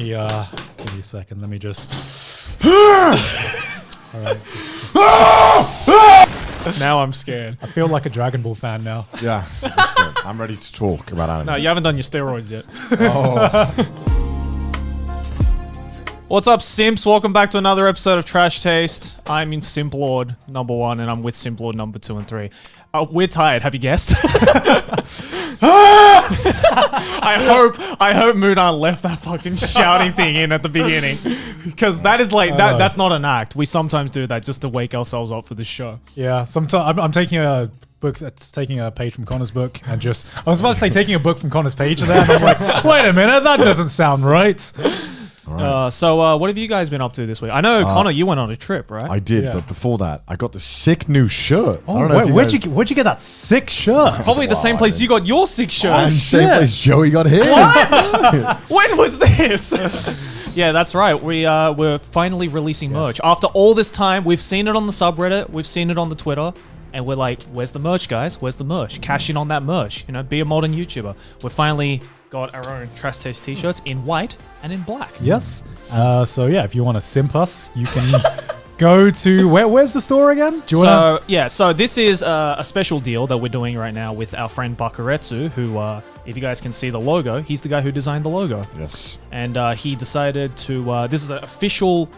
me give me a second. Let me just. All right. Now I'm scared. I feel like a Dragon Ball fan now. Yeah, I'm ready to talk about anime. No, you haven't done your steroids yet. Oh. What's up, Simps? Welcome back to another episode of Trash Taste. I'm in Simp Lord number 1, and I'm with Simp Lord number 2 and 3. We're tired. Have you guessed? I hope Mudan left that fucking shouting thing in at the beginning, because that is like that. That's not an act. We sometimes do that just to wake ourselves up for the show. Yeah, sometimes I'm taking a book that's taking a page from Connor's book and just I was about to say taking a book from Connor's page there, and I'm like, wait a minute, that doesn't sound right. Right. So what have you guys been up to this week? I know, Connor, you went on a trip, right? I did, Yeah. but before that, I got the sick new shirt. Oh, I don't know if where'd guys- you get that sick shirt? Probably the same place you got your sick shirt. And same place Joey got his. When was this? Yeah, that's right. We're finally releasing merch. After all this time, we've seen it on the subreddit, we've seen it on the Twitter, and we're like, where's the merch, guys? Where's the merch? Cash in on that merch. You know, be a modern YouTuber. We're finally got our own Trash Taste t-shirts in white and in black. Yes. So yeah, if you want to simp us, you can go to where's the store again? Do you want to? So this is a special deal that we're doing right now with our friend Bakuretsu, who, if you guys can see the logo, he's the guy who designed the logo. Yes. And he decided to, this is an official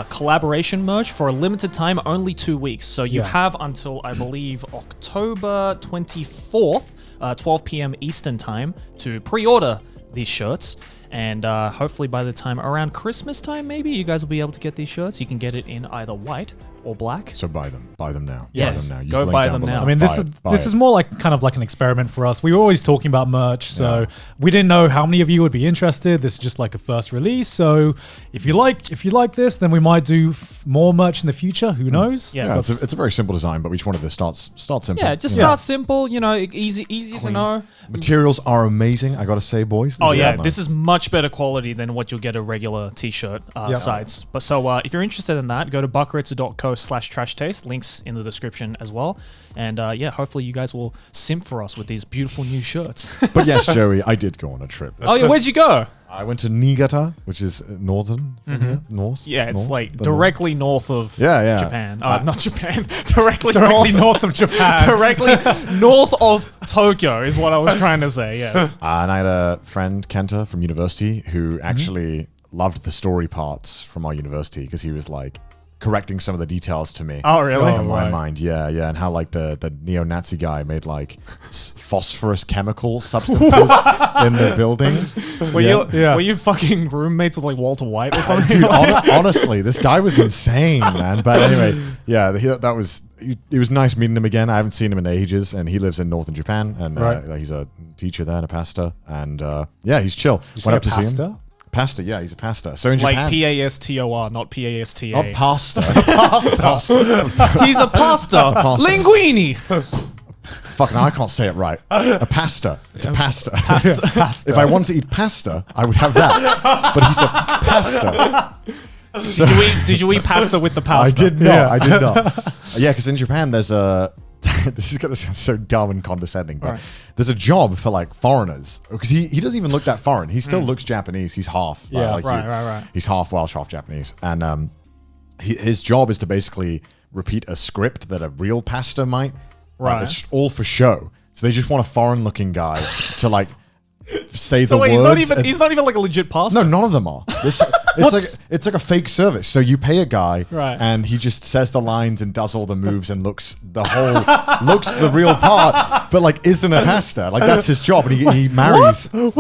collaboration merch for a limited time, only 2 weeks. So you have until, I believe, October 24th, 12 p.m. Eastern time to pre-order these shirts. And hopefully by the time around Christmas time, maybe, you guys will be able to get these shirts. You can get it in either white or black. So buy them. Buy them now. Yes. Buy them now. Use Go the link buy down them below. now. I mean, this is more like kind of like an experiment for us. We were always talking about merch, so we didn't know how many of you would be interested. This is just like a first release. So if you like this, then we might do more merch in the future. Who knows? Yeah. Yeah, it's a very simple design, but we just wanted to start simple. Yeah, just start simple, you know, easy to know. Materials are amazing, I gotta say, boys. Oh yeah, man. this is much better quality than what you'll get at regular t-shirt sites. But so if you're interested in that, go to buckaritsu.co/trashtaste. Links in the description as well. And yeah, hopefully you guys will simp for us with these beautiful new shirts. But yes, Joey, I did go on a trip. Oh yeah, where'd you go? I went to Niigata, which is northern. North. Yeah, it's north? like The directly north of Yeah. Japan. Not Japan. Directly north of Japan. directly north of Tokyo is what I was trying to say. Yeah. And I had a friend, Kenta, from university, who actually loved the story parts from our university because he was like correcting some of the details to me. Oh really? In my mind, yeah, and how like the neo-Nazi guy made like phosphorus chemical substances in the building. Were you fucking roommates with like Walter White or something? Dude, honestly, this guy was insane, man. But anyway, yeah, it was nice meeting him again. I haven't seen him in ages, and he lives in northern Japan, and he's a teacher there and a pastor, and yeah, he's chill. Went up to see him. Pastor, yeah, he's a pastor. So in like Japan, pastor, not pasta. not pasta. He's a pasta. pasta. Linguini. Fucking, I can't say it right. A pasta. It's a pasta. Pasta. If I want to eat pasta, I would have that. But he's a pasta. So, Did you eat pasta with the pasta? I did not. I did not. Yeah, because in Japan there's a. This is gonna sound so dumb and condescending, but there's a job for like foreigners because he doesn't even look that foreign. He still looks Japanese. He's half. Right. He's half Welsh, half Japanese, and his job is to basically repeat a script that a real pastor might. Right. It's all for show. So they just want a foreign-looking guy to like say So the wait, words. he's not even like a legit pastor. No, none of them are. It's like a fake service. So you pay a guy, and he just says the lines and does all the moves and looks the real part, but like isn't a pastor. Like that's his job, and he marries people.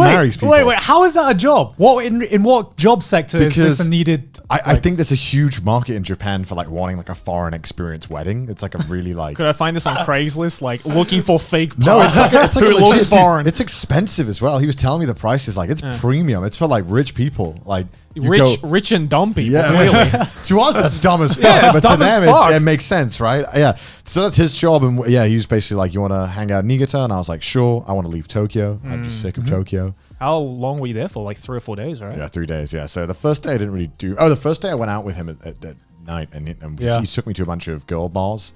Wait, how is that a job? What in what job sector is this a needed? I think there's a huge market in Japan for like wanting like a foreign experience wedding. It's like a really like. Could I find this on Craigslist? Like looking for fake No, it's pasta like who a looks legit, foreign. Dude, it's expensive as well. He was telling me the price is like it's premium. It's for like rich people. Like rich and dumb people. Yeah, Clearly. to us that's dumb as fuck, Yeah, it's but to dumb as them fuck. it makes sense, right? Yeah. So that's his job, and yeah, he was basically like, "You want to hang out in Niigata?" And I was like, "Sure." I want to leave Tokyo. I'm just sick of Tokyo. How long were you there for? Like 3 or 4 days, right? Yeah, 3 days. Yeah. So the first day I didn't really do. Oh, the first day I went out with him at night, and he took me to a bunch of girl bars,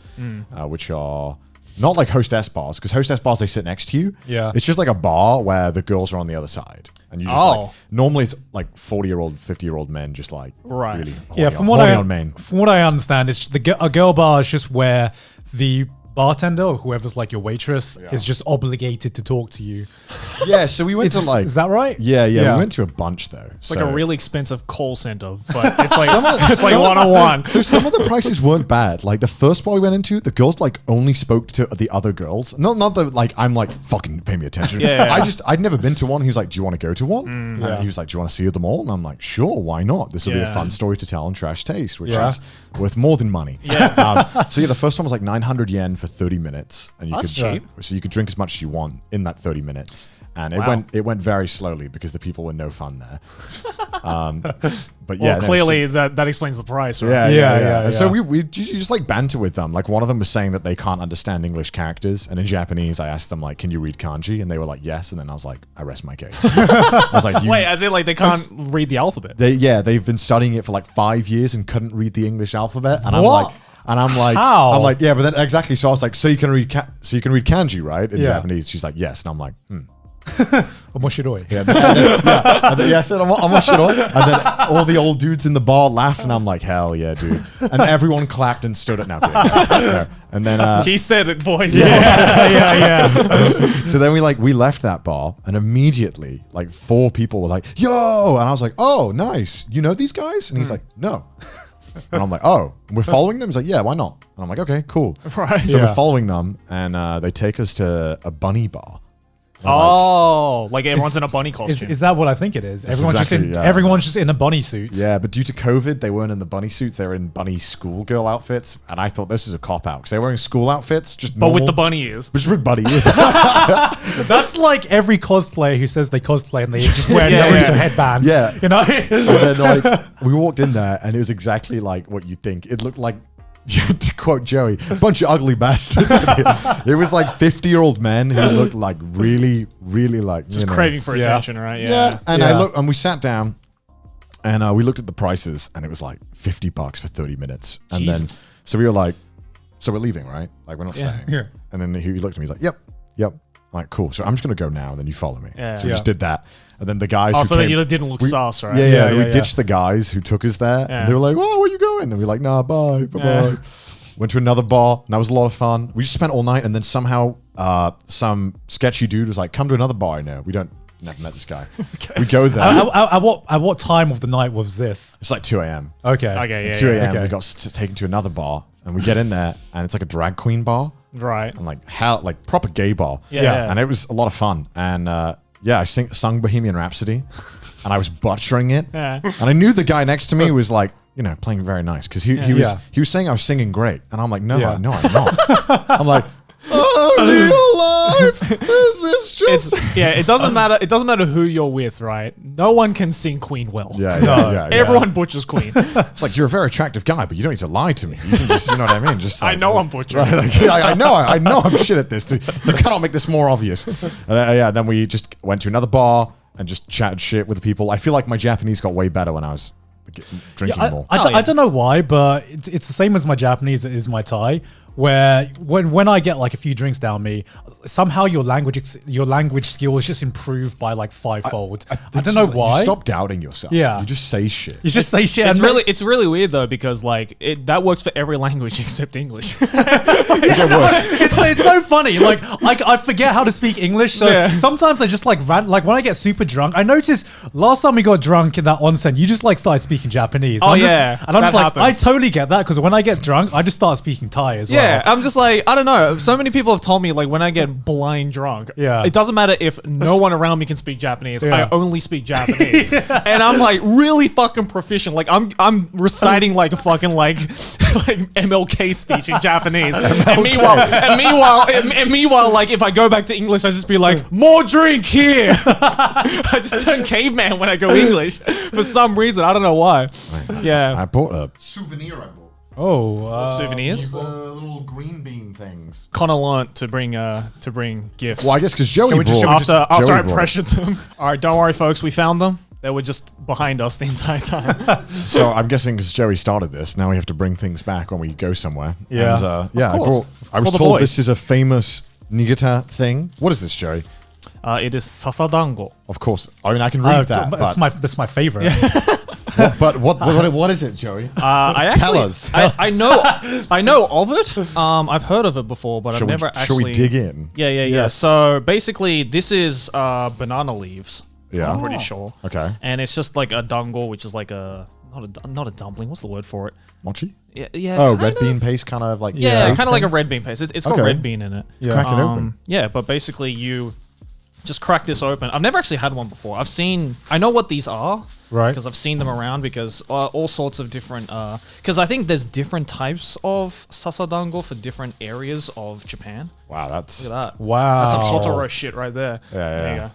which are Not like hostess bars, because hostess bars, they sit next to you. Yeah. It's just like a bar where the girls are on the other side. And you just like, normally it's like 40-year-old, 50-year-old men just like really yeah, from what I understand, it's a girl bar is just where the bartender or whoever's like your waitress is just obligated to talk to you. Yeah, so we went to like... Is that right? Yeah, we went to a bunch though. It's like a really expensive call center, but it's like it's like one-on-one. So some of the prices weren't bad. Like the first bar we went into, the girls like only spoke to the other girls. Not that like I'm like fucking pay me attention. I'd never been to one. He was like, "Do you want to go to one?" And he was like, "Do you want to see them all?" And I'm like, "Sure, why not? This will be a fun story to tell on Trash Taste, which is worth more than money." So the first one was like 900 yen for 30 minutes, and That's cheap. So you could drink as much as you want in that 30 minutes. And it went very slowly because the people were no fun there. But yeah, clearly that explains the price, right? Yeah. And so we just like banter with them. Like one of them was saying that they can't understand English characters, and in Japanese, I asked them like, "Can you read kanji?" And they were like, "Yes." And then I was like, "I rest my case." I was like, "Wait, as in like they can't read the alphabet?" They've been studying it for like 5 years and couldn't read the English alphabet, and What? I'm like, how? I'm like, yeah, but then exactly. So I was like, so you can read kanji, right? In Japanese, she's like, yes, and I'm like, Omoshiroi. I said, omoshiroi. And then all the old dudes in the bar laughed, and I'm like, hell yeah, dude. And everyone clapped and stood it now. And then he said it, boys. Yeah. So then we left that bar, and immediately like 4 people were like, yo, and I was like, oh, nice. You know these guys? And he's like, no. And I'm like, oh, we're following them? He's like, yeah, why not? And I'm like, okay, cool. Right. So we're following them, and they take us to a bunny bar. Like everyone's in a bunny costume. Is that what I think it is? Everyone's Everyone's just in a bunny suit. Yeah, but due to COVID, they weren't in the bunny suits. They were in bunny schoolgirl outfits. And I thought this is a cop-out because they're wearing school outfits, just but with the bunny ears. Just with bunny ears. That's like every cosplayer who says they cosplay and they just wear Naruto headbands. Yeah. You know? And then like we walked in there, and it was exactly like what you think. It looked like, to quote Joey, a bunch of ugly bastards. It was like 50-year-old men who looked like really, really like just craving for attention, right? Yeah. And we sat down, and we looked at the prices, and it was like $50 for 30 minutes. And Jesus. then so we were like, so we're leaving, right? Like we're not staying. Yeah. And then he looked at me, he's like, yep. I'm like, cool. So I'm just gonna go now, and then you follow me. Yeah. So we just did that. And then the guys who so came, that you didn't look sus, right? We ditched the guys who took us there, and they were like, "Oh, where you going?" And we were like, "Nah, bye." Went to another bar, and that was a lot of fun. We just spent all night, and then somehow some sketchy dude was like, "Come to another bar." No, never met this guy. We go there. At what time of the night was this? It's like 2 a.m. Okay. Yeah. 2 a.m. We got taken to another bar, and we get in there, and it's like a drag queen bar, right? and like proper gay bar. Yeah. And it was a lot of fun, and I sung Bohemian Rhapsody, and I was butchering it, and I knew the guy next to me was like, playing very nice, because he was saying I was singing great, and I'm like, no, I'm not. I'm like, oh, real life, is this just? It doesn't matter. It doesn't matter who you're with, right? No one can sing Queen well. Everyone butchers Queen. It's like, you're a very attractive guy, but you don't need to lie to me. You can just, you know what I mean? Just I know I'm butchering. I know I'm shit at this. You cannot make this more obvious. Then we just went to another bar and just chatted shit with the people. I feel like my Japanese got way better when I was drinking more. I don't know why, but it's the same as my Japanese is my Thai. Where when I get like a few drinks down me, somehow your language skill is just improved by like 5-fold. I don't know why. You stop doubting yourself. Yeah. You just say shit. It's really weird though, because like that works for every language except English. It's so funny. Like I forget how to speak English, so sometimes I just like when I get super drunk. I noticed last time we got drunk in that onsen, you just like started speaking Japanese. I'm just like, I totally get that, because when I get drunk, I just start speaking Thai as well. Yeah, I'm just like, I don't know. So many people have told me like when I get blind drunk, it doesn't matter if no one around me can speak Japanese. I only speak Japanese, and I'm like really fucking proficient. Like I'm reciting like a fucking like MLK speech in Japanese. And meanwhile, like if I go back to English, I just be like, more drink here. I just turn caveman when I go English for some reason. I don't know why. Yeah, I bought a souvenir. Souvenirs? The little green bean things. Connor learnt to bring gifts. Well, I guess because Joey after I brought pressured them. All right, don't worry, folks. We found them. They were just behind us the entire time. So I'm guessing because Joey started this, now we have to bring things back when we go somewhere. Yeah. And, yeah. I was the told boys. this is a famous Niigata thing. What is this, Joey? It is sasadango. Of course. I mean, I can read that. That's my favorite. What is it, Joey? Tell us. I know of it. I've heard of it before, but I've never actually. Shall we dig in? Yeah. Yes. So basically, this is banana leaves. Yeah. I'm pretty sure. Okay. And it's just like a dango, which is like not a dumpling. What's the word for it? Mochi? Yeah. Oh, red bean paste, kind of like. Yeah, cake kind of like a thing? red bean paste. It's got red bean in it. Yeah. Crack it open. Yeah, but basically you just crack this open. I've never actually had one before. I know what these are. Right. Because I've seen them around because all sorts of different, because I think there's different types of sasadango for different areas of Japan. Wow, that's. Look at that. Wow. That's some Totoro shit right there. Yeah, There you yeah. go.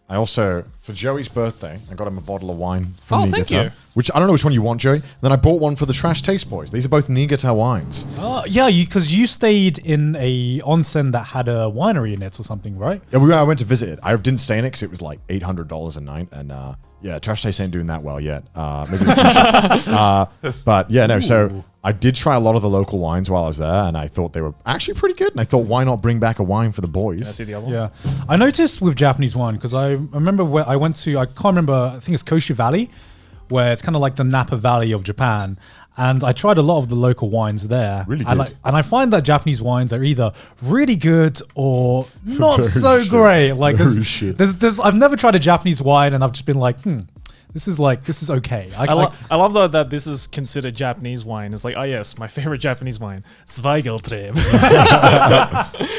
I also, for Joey's birthday, I got him a bottle of wine from Oh, Niigata. thank you. Which, I don't know which one you want, Joey. Then I bought one for the Trash Taste Boys. These are both Niigata wines. Yeah, because you stayed in a onsen that had a winery in it or something, right? Yeah, I went to visit it. I didn't stay in it because it was like $800 a night. And yeah, Trash Taste ain't doing that well yet. Maybe in the future. But yeah, no, so I did try a lot of the local wines while I was there. And I thought they were actually pretty good. And I thought, why not bring back a wine for the boys? Can I see the other one? Yeah. I noticed with Japanese wine, because I remember where I went to, I can't remember, I think it's Koshu Valley, where it's kind of like the Napa Valley of Japan. And I tried a lot of the local wines there. Really and good. and I find that Japanese wines are either really good or not Very so shit. great. Like Very shit. there's I've never tried a Japanese wine and I've just been like, this is okay. I love though that this is considered Japanese wine. It's like, oh yes, my favorite Japanese wine, Zweigeltreb.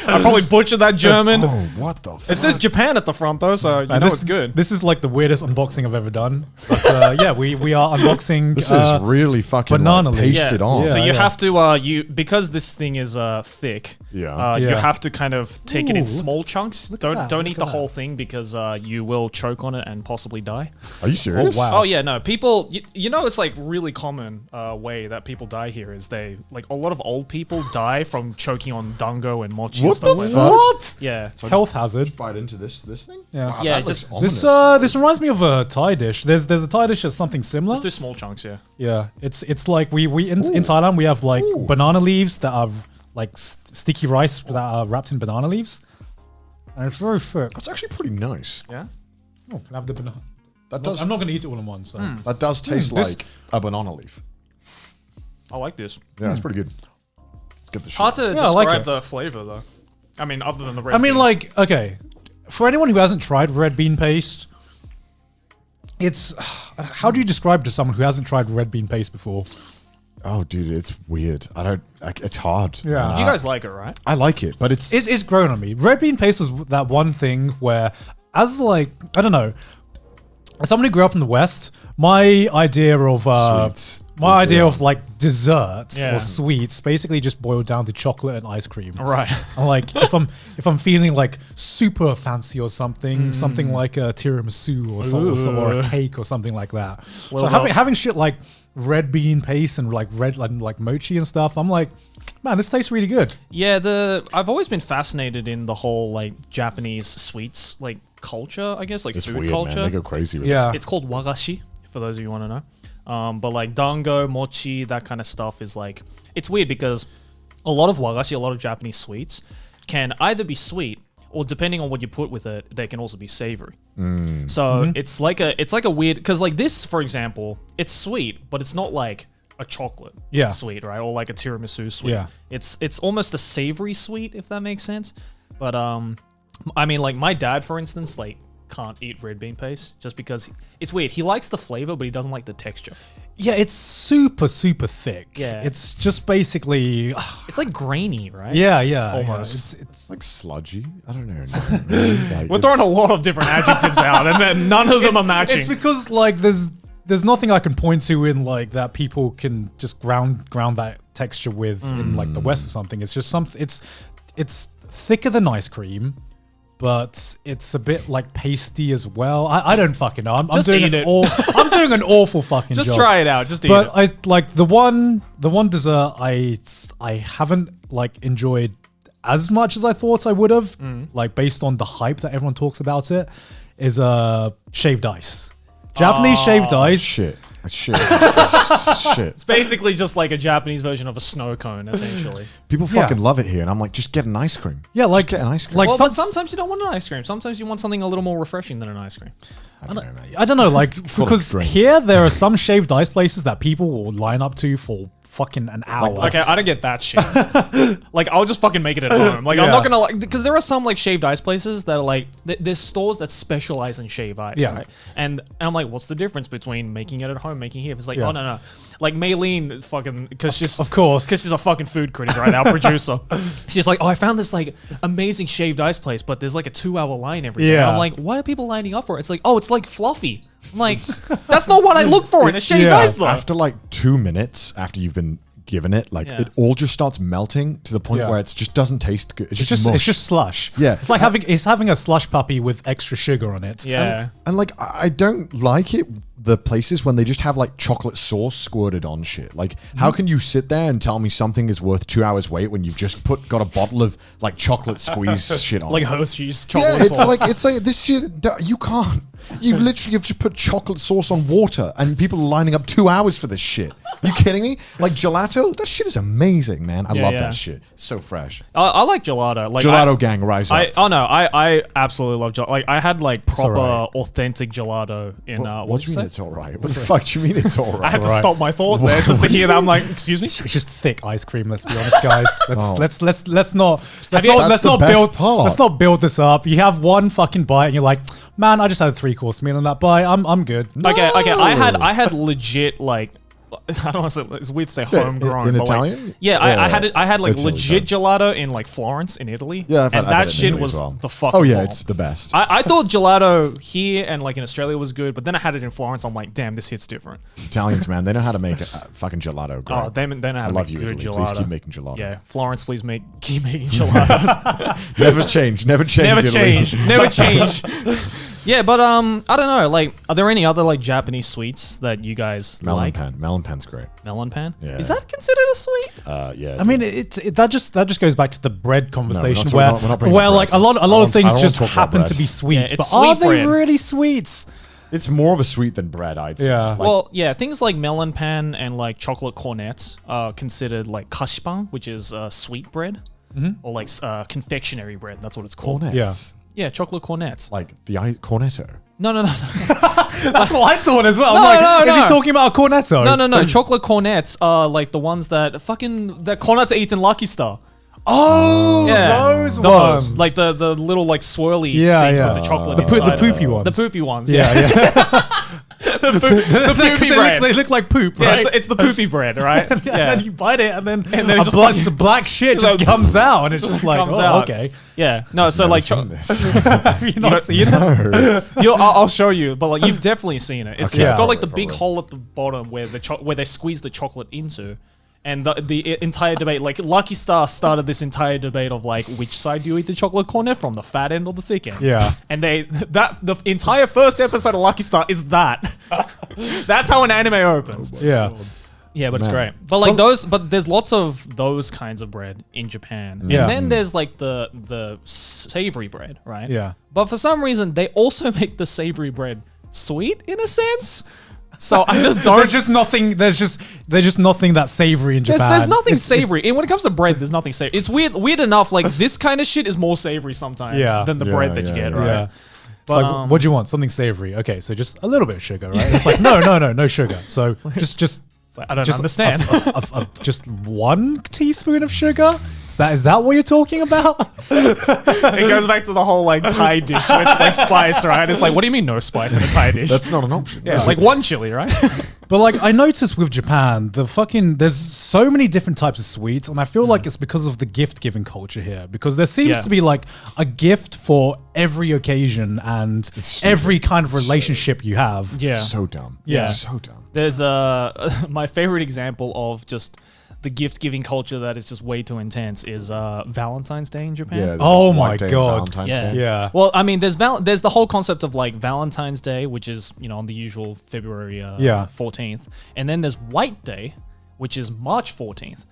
I probably butchered that German. Oh, what the fuck? It says Japan at the front though, so you know it's good. This is like the weirdest unboxing I've ever done. But yeah, we are unboxing. This is really fucking banana like, leaf. pasted on. So you yeah. have to because this thing is thick. Yeah. You Yeah. have to kind of take it Ooh, in small chunks. at Don't that, don't look eat at the whole that. thing because you will choke on it and possibly die. Are you serious? Oh, wow. Oh yeah, no. People, you know, it's like really common way that people die here is they like a lot of old people die from choking on dango and mochi. What and stuff the like fuck? What? That. Yeah. Health hazard. Bite into this thing? Yeah. Wow, Yeah, that looks just- ominous. This reminds me of a Thai dish. There's a Thai dish that's something similar. Just do small chunks, yeah. Yeah, it's like we in Thailand we have like banana leaves that are like sticky rice that are wrapped in banana leaves, and it's very thick. That's actually pretty nice. Yeah. Oh, can I have the banana? That does. I'm not going to eat it all in one. So That does taste this- like a banana leaf. I like this. Yeah, it's pretty good. Let's get the shit. Hard to Yeah, I like describe it. the flavor though. I mean, other than the red. I mean, bean. like, okay, for anyone who hasn't tried red bean paste, it's how do you describe to someone who hasn't tried red bean paste before? Oh, dude, it's weird. It's hard. Yeah. And you guys like it, right? I like it, but it's It's grown on me. Red bean paste was that one thing where, as like, I don't know, as someone who grew up in the West, my idea of Sweets. my idea Yeah. of like desserts Yeah. or sweets basically just boiled down to chocolate and ice cream. Right. And like if I'm feeling like super fancy or something, something like a tiramisu or a cake or something like that. Well, so well. having shit like red bean paste and like like mochi and stuff, I'm like, man, this tastes really good. Yeah, I've always been fascinated in the whole like Japanese sweets like culture, I guess, like it's food weird, culture. man. They go crazy with Yeah. this. It's called wagashi, for those of you who want to know. But like dango, mochi, that kind of stuff is like, it's weird because a lot of wagashi, a lot of Japanese sweets can either be sweet or depending on what you put with it, they can also be savory. So it's like a weird, because like this, for example, it's sweet, but it's not like a chocolate Yeah. sweet, right? Or like a tiramisu sweet. Yeah. It's almost a savory sweet, if that makes sense. But I mean, like my dad, for instance, like can't eat red bean paste just because it's weird. He likes the flavor, but he doesn't like the texture. Yeah, it's super thick. Yeah. It's just basically It's like grainy, right? yeah. Almost. It's Like sludgy. I don't know. Not really. Like, We're it's- throwing a lot of different adjectives out, and then none of them are matching. It's because like there's nothing I can point to in like that people can just ground that texture with in like the West or something. It's just something. It's thicker than ice cream, but it's a bit like pasty as well. I don't fucking know. I'm Just doing eat an it. I'm doing an awful fucking Just job. try it out. Just eat But it. I like the one dessert I haven't like enjoyed as much as I thought I would have, like based on the hype that everyone talks about it, is shaved ice. Japanese shaved ice. Shit. Shit. It's basically just like a Japanese version of a snow cone, essentially. People fucking love it here, and I'm like, just get an ice cream. Yeah, like Just get an ice cream. like Well, some- but sometimes you don't want an ice cream. Sometimes you want something a little more refreshing than an ice cream. I don't know, man. I don't know, like full of because drink. here there are some shaved ice places that people will line up to for fucking an hour. Okay, I don't get that shit. Like, I'll just fucking make it at home. Like, I'm Yeah. not gonna like because there are some like shaved ice places that are like there's stores that specialize in shaved ice. Yeah. Right? And I'm like, what's the difference between making it at home, making it here? It's like, Yeah. oh no. Like Maylene, fucking, because she's Of course. because she's a fucking food critic, right? Our producer. She's like, oh, I found this like amazing shaved ice place, but there's like a 2-hour line every day. Yeah. I'm like, why are people lining up for it? It's like, oh, it's like fluffy. I'm like, that's not what I look for in a shaved Yeah. ice, though. After like 2 minutes after you've been given it, like Yeah. it all just starts melting to the point Yeah. where it just doesn't taste good. It's it's just just mush. it's just slush. Yeah. It's like having a slush puppy with extra sugar on it. Yeah. And like I don't like it, the places when they just have like chocolate sauce squirted on shit. Like how can you sit there and tell me something is worth 2 hours wait when you've just got a bottle of like chocolate squeeze shit on Like it? Hershey's Yeah, chocolate sauce. it's like this shit. You can't. You literally have just put chocolate sauce on water, and people are lining up 2 hours for this shit. You kidding me? Like gelato, that shit is amazing, man. I Yeah, love yeah. that shit. So fresh. I like gelato. Like Gelato gang, rise up. I absolutely love gelato. Like I had like proper alright. authentic gelato in what do you say? mean it's all right? What the fuck do you mean it's all I right? had to alright. stop my thought there just to hear that. I'm like, excuse me. It's just thick ice cream. Let's be honest, guys. Oh. Let's not That's the best build part. let's not build this up. You have one fucking bite and you're like, man, I just had a 3-course meal on that bite. I'm good. Okay. I had legit like. I don't want to say it's weird to say Yeah, homegrown. in but like- Italian? yeah, I had like Italy, legit gelato in like Florence in Italy. Yeah, I've had and that it in shit Italy was as well. the fucking. Oh yeah, bomb. it's the best. I thought gelato here and like in Australia was good, but then I had it in Florence. I'm like, damn, this hits different. Italians, man, they know how to make fucking gelato. Great. Oh, they know how I to love make you, good Italy. gelato. Please keep making gelato. Yeah, Florence, please keep making gelatos. Never change. Never change. Never Italy. change. Never change. Yeah, but I don't know. Like, are there any other like Japanese sweets that you guys Melon like? pan. Melon pan's great. Melon pan. Yeah. Is that considered a sweet? Yeah. I mean, that just goes back to the bread conversation we're not bringing where up like bread. a lot I of don't things wanna just talk about happen bread. to be sweets, Yeah, but it's are sweet they bread. really sweets? it's more of a sweet than bread, I'd say. Yeah. Like, Well, yeah, things like melon pan and like chocolate cornets are considered like kashipan, which is sweet bread, or like confectionery bread. That's what it's called. cornets. Yeah. Yeah, chocolate cornets. Like the cornetto. No. That's what I thought as well. No, I'm like, no, is no. he talking about a cornetto? No. Chocolate cornets are like the ones that Cornetto eats in Lucky Star. Oh, Yeah, those ones. like the little like swirly Yeah, things yeah. with the chocolate The inside. poopy ones. The poopy ones. yeah, Yeah, yeah. the poopy bread. They look like poop, Yeah, right? it's the poopy bread, right? Yeah. And you bite it, and then then a it's just black, like- the black shit just like- comes out, and it's just like, comes oh, out. okay. Yeah. No, so Never like seen this. Have you not seen it? No. I'll show you, but like you've definitely seen it. It's Okay. it's Yeah. got like the Probably. big hole at the bottom where where they squeeze the chocolate into. And the entire debate, like Lucky Star started this entire debate of like which side do you eat the chocolate cornet from, the fat end or the thick end? Yeah. And the entire first episode of Lucky Star is that. That's how an anime opens. Yeah. Yeah, but it's Man. great. But like but there's lots of those kinds of bread in Japan. Yeah. And then there's like the savory bread, right? Yeah. But for some reason they also make the savory bread sweet in a sense. So I just don't. There's just nothing. There's just nothing that's savory in Japan. There's nothing savory. And when it comes to bread, there's nothing savory. It's weird enough. Like this kind of shit is more savory sometimes Yeah. than the Yeah, bread that you yeah, get, yeah. right? Yeah. It's But, like, what do you want? Something savory. Okay, so just a little bit of sugar, right? It's like, no sugar. So just I don't just understand. just 1 teaspoon of sugar. Is that what you're talking about? It goes back to the whole like Thai dish with like spice, right? It's like, what do you mean no spice in a Thai dish? That's not an option. yeah, like one chili, right? But like I noticed with Japan, there's so many different types of sweets, and I feel like it's because of the gift giving culture here. Because there seems Yeah. to be like a gift for every occasion and stupid. every kind of relationship you have. Yeah. So dumb. Yeah. So dumb. There's my favorite example of just the gift giving culture that is just way too intense is Valentine's Day in Japan. Yeah. Oh the my White Day, God. Valentine's Yeah. Day. Yeah. Well, I mean, there's the whole concept of like Valentine's Day, which is on the usual February Yeah. 14th, and then there's White Day, which is March 14th.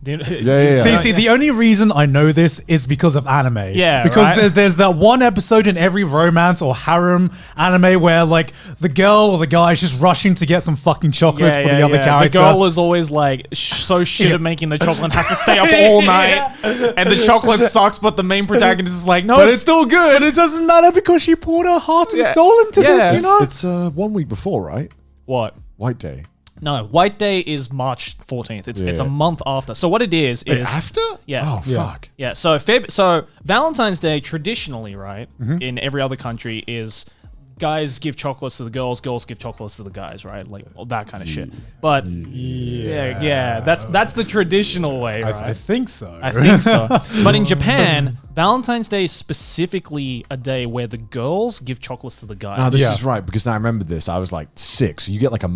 Yeah. See, the only reason I know this is because of anime. Yeah, because right? there's that one episode in every romance or harem anime where like the girl or the guy is just rushing to get some fucking chocolate for the other character. The girl is always like so shit at making the chocolate and has to stay up all night, and the chocolate sucks. But the main protagonist is like, no, it's still good. But it doesn't matter because she poured her heart and soul into this. You know, It's 1 week before, right? What? White Day. No, White Day is March 14th. It's a month after. So what it is Wait, after? Yeah. Oh, fuck. Yeah. So Valentine's Day traditionally, right, in every other country is guys give chocolates to the girls give chocolates to the guys, right? Like all that kind of shit. But yeah, that's the traditional way, right? I think so. I think so. But in Japan, Valentine's Day is specifically a day where the girls give chocolates to the guys. No, this is right because I remember this. I was like 6. You get like a